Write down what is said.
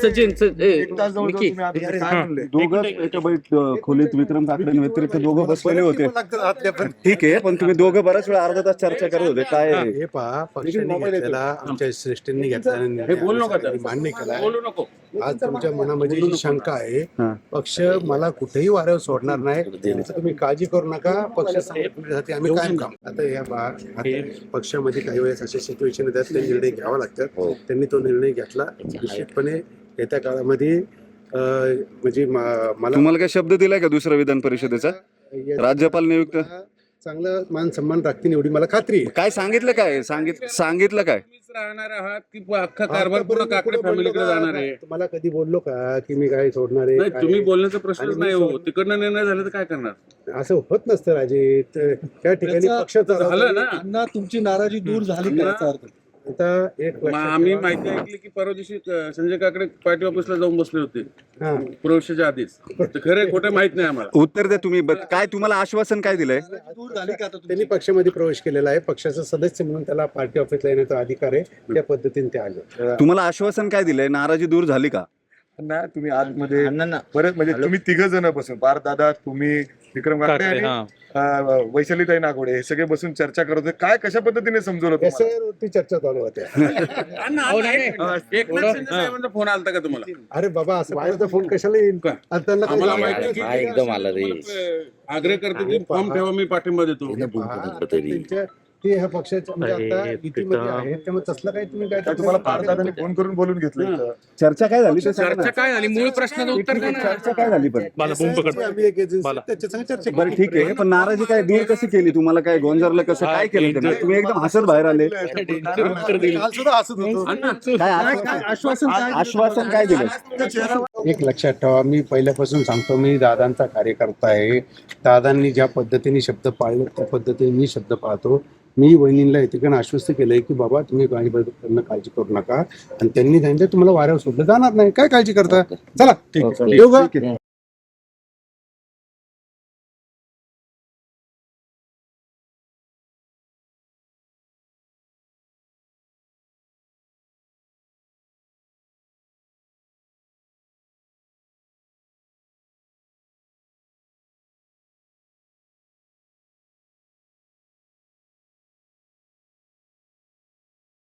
सचिन दोघं एका खोलीत विक्रम काकडे व्यतिरिक्त दोघं बसलेले होते. ठीक आहे, पण तुम्ही दोघं बऱ्याच वेळा अर्धा तास चर्चा करत होते. काय हे पहा, पक्षाने घेतलेला, आमच्या श्रेष्ठींनी घेतलेला निर्णय मान्य केला. आज तुमच्या मनामध्ये जी शंका आहे, पक्ष मला कुठेही वाऱ्यावर सोडणार नाही, त्याची तुम्ही काळजी करू नका. पक्ष संघटनेसाठी आम्ही कायम काम. आता या पक्षामध्ये काही वेळेस अशा सिच्युएशन येतात, ते निर्णय घ्यावा लागतात. त्यांनी तो निर्णय घेतला. निश्चितपणे येत्या काळामध्ये म्हणजे मला तुम्हाला काय शब्द दिलाय का दुसऱ्या विधान परिषदेचा? राज्यपाल नियुक्त चांगला मान सन्मान राखतील एवढी मला खात्री आहे. काय सांगितलं? काय सांगितलं काय? राहणार आहात की अख्खा कारभार पूर्ण काकडे फॅमिलीकडे जाणार आहे? तुम्हाला कधी बोललो का की मी काय सोडणार आहे? तुम्ही बोलण्याचा प्रश्नच नाही हो. तिकडनं निर्णय झाला तर काय करणार? असं होत नसतं राजे. त्या ठिकाणी पक्षाचं झालं ना. अण्णा, तुमची नाराजी दूर झाली का याचा अर्थ? आता एक आम्ही माहिती ऐकली की परवा दिवशी संजय काकडे पार्टी ऑफिसला जाऊन बसले होते प्रवेशाच्या आधीच. खरं खोटं माहित नाही आम्हाला. उत्तर द्या तुम्ही. काय तुम्हाला आश्वासन काय दिलंय? दूर झाली का आता? त्यांनी पक्षामध्ये प्रवेश केलेला आहे. पक्षाचा सदस्य म्हणून त्याला पार्टी ऑफिसला येण्याचा अधिकार आहे. त्या पद्धतीने ते आले. तुम्हाला आश्वासन काय दिलंय? नाराजी दूर झाली का? ना तुम्ही आतमध्ये परत म्हणजे तुम्ही तिघ जण बसून, पार दादा, तुम्ही, विक्रम काकडे आणि वैशालीताई नागोडे हे सगळे बसून चर्चा करत होते. काय कशा पद्धतीने समजवलं तुम्हाला? त्याच्यावरती चर्चा चालू होत्या. एकनाथ शिंदे साहेबांचा फोन आलता का तुम्हाला? अरे बाबा, असं कोणाचा फोन कशाला येईल? आणि त्यांना काही आम्हाला माहिती आहे की एकदम आला रे. आग्रह करते की फॉर्म ठेवा, मी पाठिंबा देतो. त्यांच्या ते ह्या पक्षाच्या म्हणजे आता युतीमध्ये आहेत, त्यामुळे तसलं काही तुम्ही काय तुम्हाला पार दादाने फोन करून बोलून घेतलं? चर्चा काय झाली? ते सांगा ना. चर्चा काय झाली? मूळ प्रश्नाचं उत्तर द्या ना. चर्चा काय झाली? पण आम्ही एक एजन्सी त्याच्या संग चर्चा बरं, ठीक आहे, पण नाराजी काय दूर कशी केली? तुम्हाला काय गोंजारलं? कसं काय केलं त्यांनी? तुम्ही एकदम हसत बाहेर आले. काल सुद्धा हसत होतो. काय आश्वासन काय दिलं? एक लक्षात ठेवा, मी पहिल्यापासून सांगतो, मी दादांचा कार्यकर्ता आहे. दादांनी ज्या पद्धतीने शब्द पाळले त्या पद्धतीने मी शब्द पाळतो. मी वहिनींना इतकं आश्वस्त केलंय की बाबा तुम्ही काळजी करू नका. आणि त्यांनी सांगितलं तुम्हाला वाऱ्यावर सोडलं जाणार नाही, काय काळजी करता? चला ठीक आहे.